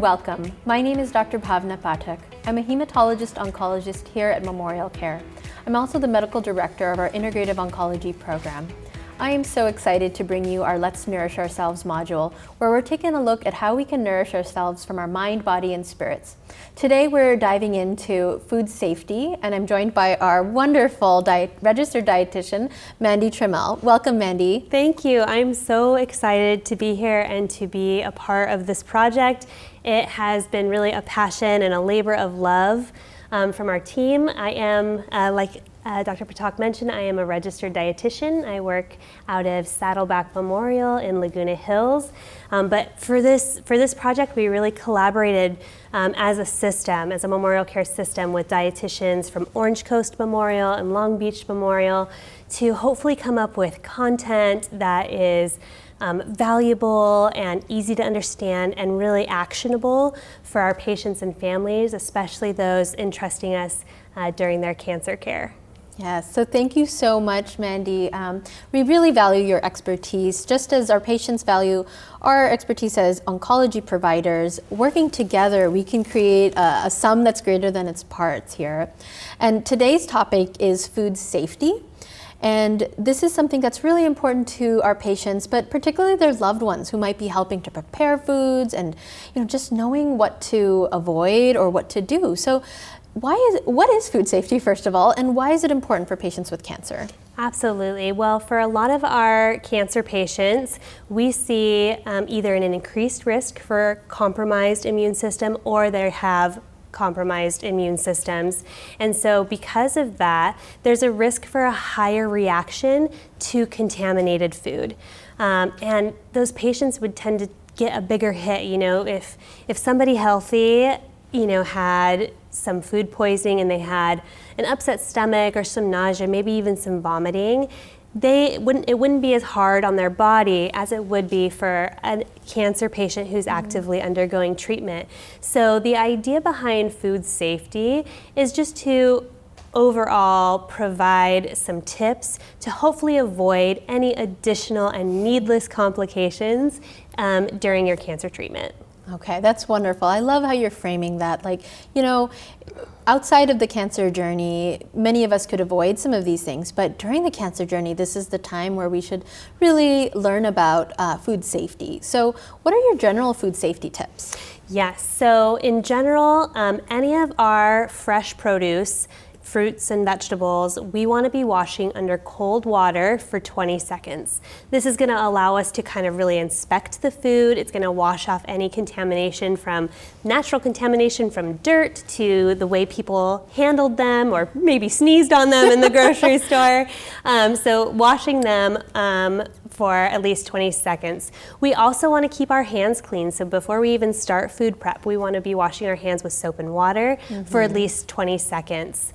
welcome. My name is Dr. Bhavna Pathak. I'm a hematologist-oncologist here at MemorialCare. I'm also the medical director of our integrative oncology program. I am so excited to bring you our Let's Nourish Ourselves module, where we're taking a look at how we can nourish ourselves from our mind, body, and spirits. Today we're diving into food safety, and I'm joined by our wonderful registered dietitian, Mandy Trammell. Welcome, Mandy. Thank you. I'm so excited to be here and to be a part of this project. It has been really a passion and a labor of love from our team. I am, like Dr. Pathak mentioned, I am a registered dietitian. I work out of Saddleback Memorial in Laguna Hills. But for this project, we really collaborated as a system, as a MemorialCare system, with dietitians from Orange Coast Memorial and Long Beach Memorial to hopefully come up with content that is valuable and easy to understand and really actionable for our patients and families, especially those entrusting us during their cancer care. Yes, so thank you so much, Mandy. We really value your expertise, just as our patients value our expertise as oncology providers. Working together, we can create a sum that's greater than its parts here. And today's topic is food safety. And this is something that's really important to our patients, but particularly their loved ones who might be helping to prepare foods and just knowing what to avoid or what to do. So what is food safety, first of all, and why is it important for patients with cancer? Absolutely. Well, for a lot of our cancer patients, we see either an increased risk for compromised immune system or they have compromised immune systems. And so because of that, there's a risk for a higher reaction to contaminated food. And those patients would tend to get a bigger hit. If somebody healthy, had some food poisoning and they had an upset stomach or some nausea, maybe even some vomiting, it wouldn't be as hard on their body as it would be for a cancer patient who's actively undergoing treatment. So the idea behind food safety is just to overall provide some tips to hopefully avoid any additional and needless complications during your cancer treatment. Okay, that's wonderful. I love how you're framing that. Outside of the cancer journey, many of us could avoid some of these things, but during the cancer journey, this is the time where we should really learn about food safety. So what are your general food safety tips? Yes, so in general, any of our fresh produce, fruits and vegetables, we want to be washing under cold water for 20 seconds. This is going to allow us to kind of really inspect the food. It's going to wash off any contamination from natural contamination from dirt to the way people handled them or maybe sneezed on them in the grocery store. So washing them for at least 20 seconds. We also want to keep our hands clean. So before we even start food prep, we want to be washing our hands with soap and water for at least 20 seconds.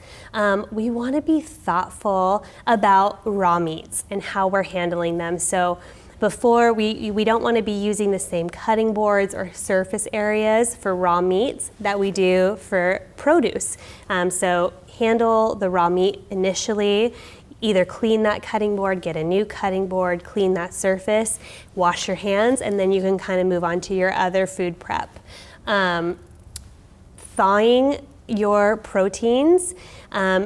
We want to be thoughtful about raw meats and how we're handling them. So before, we don't want to be using the same cutting boards or surface areas for raw meats that we do for produce. So handle the raw meat initially. Either clean that cutting board, get a new cutting board, clean that surface, wash your hands, and then you can kind of move on to your other food prep. Thawing your proteins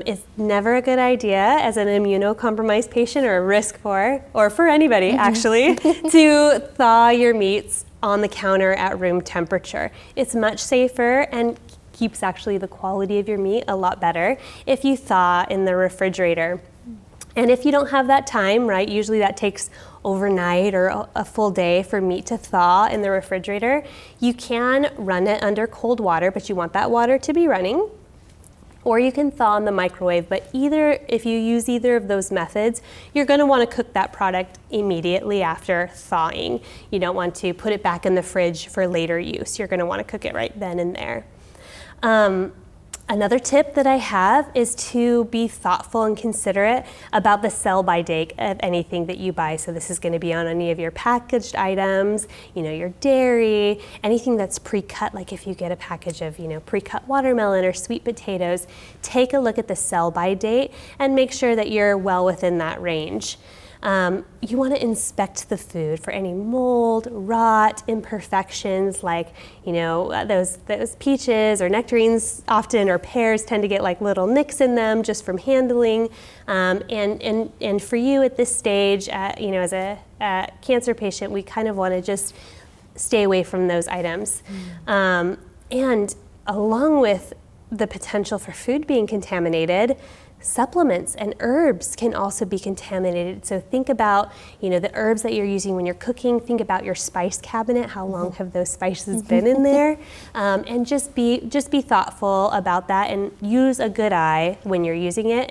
is never a good idea as an immunocompromised patient or a risk for anybody actually, to thaw your meats on the counter at room temperature. It's much safer and keeps actually the quality of your meat a lot better if you thaw in the refrigerator. And if you don't have that time, right, usually that takes overnight or a full day for meat to thaw in the refrigerator, you can run it under cold water, but you want that water to be running. Or you can thaw in the microwave, but if you use either of those methods, you're going to want to cook that product immediately after thawing. You don't want to put it back in the fridge for later use. You're going to want to cook it right then and there. Another tip that I have is to be thoughtful and considerate about the sell-by date of anything that you buy. So this is going to be on any of your packaged items, your dairy, anything that's pre-cut, like if you get a package of, pre-cut watermelon or sweet potatoes, take a look at the sell-by date and make sure that you're well within that range. You want to inspect the food for any mold, rot, imperfections, like, you know, those peaches or nectarines often, or pears tend to get like little nicks in them just from handling. And for you at this stage, you know, as a cancer patient, we kind of want to just stay away from those items. And along with the potential for food being contaminated, supplements and herbs can also be contaminated. So think about, you know, the herbs that you're using when you're cooking. Think about your spice cabinet. How long have those spices been in there? And just be thoughtful about that, and use a good eye when you're using it,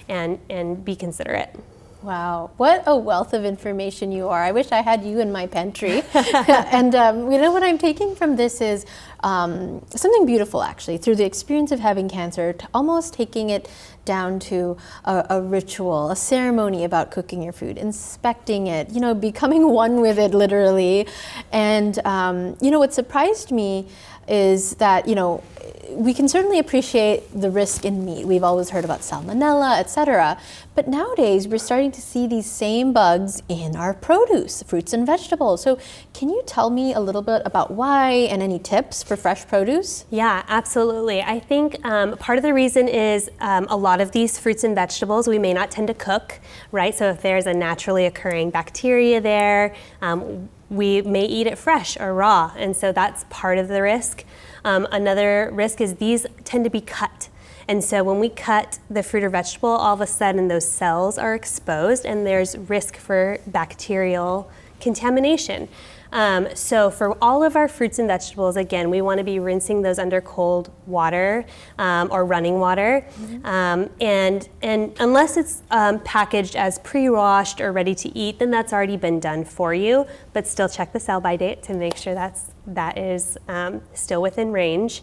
and be considerate. Wow, what a wealth of information you are. I wish I had you in my pantry. And you know, what I'm taking from this is something beautiful, actually, through the experience of having cancer, almost taking it down to a ritual, a ceremony about cooking your food, inspecting it, you know, becoming one with it, literally. And you know, what surprised me is that, you know, we can certainly appreciate the risk in meat. We've always heard about salmonella, etc. But nowadays, we're starting to see these same bugs in our produce, fruits and vegetables. So can you tell me a little bit about why, and any tips for fresh produce? Yeah, absolutely. I think part of the reason is a lot of these fruits and vegetables we may not tend to cook, right? So if there's a naturally occurring bacteria there, we may eat it fresh or raw, and so that's part of the risk. Another risk is these tend to be cut. And so when we cut the fruit or vegetable, all of a sudden those cells are exposed, and there's risk for bacterial contamination. So for all of our fruits and vegetables, again, we want to be rinsing those under cold water or running water. And unless it's packaged as pre-washed or ready to eat, then that's already been done for you. But still check the sell-by date to make sure that is still within range.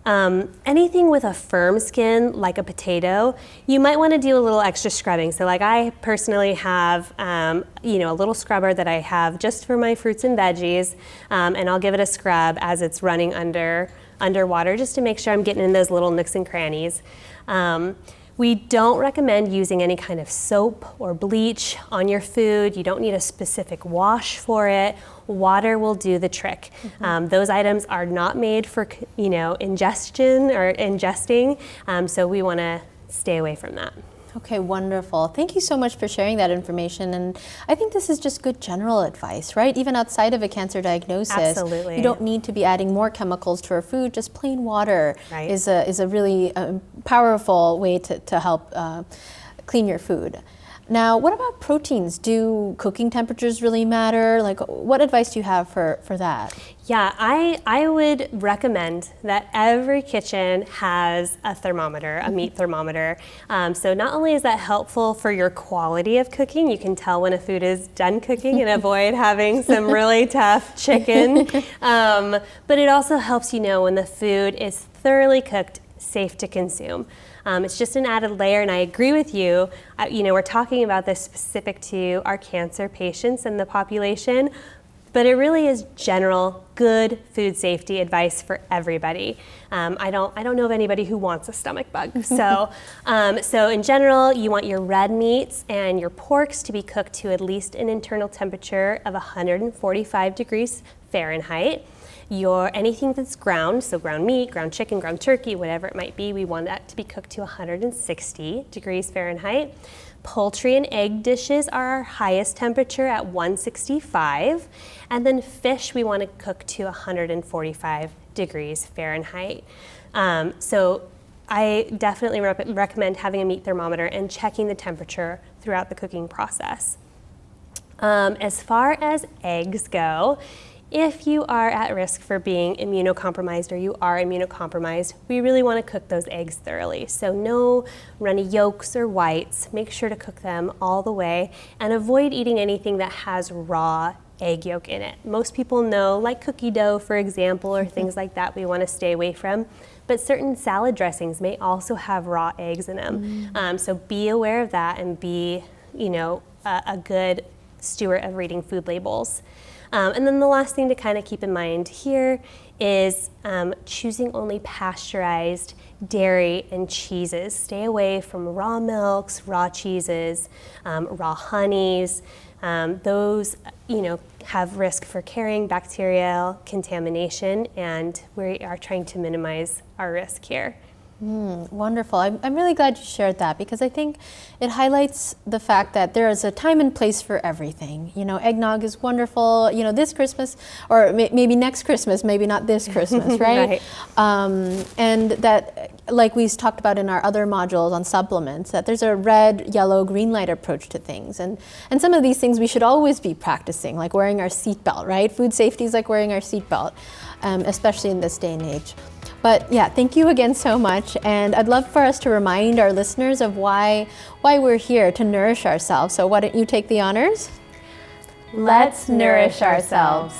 Anything with a firm skin, like a potato, you might want to do a little extra scrubbing. So like I personally have, you know, a little scrubber that I have just for my fruits and veggies, and I'll give it a scrub as it's running underwater, just to make sure I'm getting in those little nooks and crannies. We don't recommend using any kind of soap or bleach on your food. You don't need a specific wash for it. Water will do the trick. Those items are not made for, you know, ingestion or ingesting, so we want to stay away from that. Okay, wonderful. Thank you so much for sharing that information. And I think this is just good general advice, right? Even outside of a cancer diagnosis, Absolutely. You don't need to be adding more chemicals to our food. Just plain water Right. is a really powerful way to help clean your food. Now, what about proteins? Do cooking temperatures really matter? Like, what advice do you have for that? Yeah, I would recommend that every kitchen has a thermometer, a meat thermometer. So not only is that helpful for your quality of cooking, you can tell when a food is done cooking and avoid having some really tough chicken, but it also helps you know when the food is thoroughly cooked, safe to consume. It's just an added layer, and I agree with you. You know, we're talking about this specific to our cancer patients and the population, but it really is general, good food safety advice for everybody. I don't know of anybody who wants a stomach bug. So, so in general, you want your red meats and your porks to be cooked to at least an internal temperature of 145 degrees Fahrenheit. Anything that's ground, so ground meat, ground chicken, ground turkey, whatever it might be, we want that to be cooked to 160 degrees Fahrenheit. Poultry and egg dishes are our highest temperature at 165. And then fish we want to cook to 145 degrees Fahrenheit. So I definitely recommend having a meat thermometer and checking the temperature throughout the cooking process. As far as eggs go, if you are at risk for being immunocompromised, or you are immunocompromised, we really want to cook those eggs thoroughly. So no runny yolks or whites. Make sure to cook them all the way, and avoid eating anything that has raw egg yolk in it. Most people know, like cookie dough, for example, or things like that, we want to stay away from. But certain salad dressings may also have raw eggs in them. So be aware of that, and be, you know, a good steward of reading food labels. And then the last thing to kind of keep in mind here is choosing only pasteurized dairy and cheeses. Stay away from raw milks, raw cheeses, raw honeys. Those, have risk for carrying bacterial contamination, and we are trying to minimize our risk here. Wonderful. I'm really glad you shared that, because I think it highlights the fact that there is a time and place for everything. Eggnog is wonderful, this Christmas, or maybe next Christmas, maybe not this Christmas, right? Right. And that, like we talked about in our other modules on supplements, that there's a red, yellow, green light approach to things. And some of these things we should always be practicing, like wearing our seatbelt, right? Food safety is like wearing our seatbelt, especially in this day and age. But yeah, thank you again so much. And I'd love for us to remind our listeners of why we're here, to nourish ourselves. So why don't you take the honors? Let's nourish ourselves.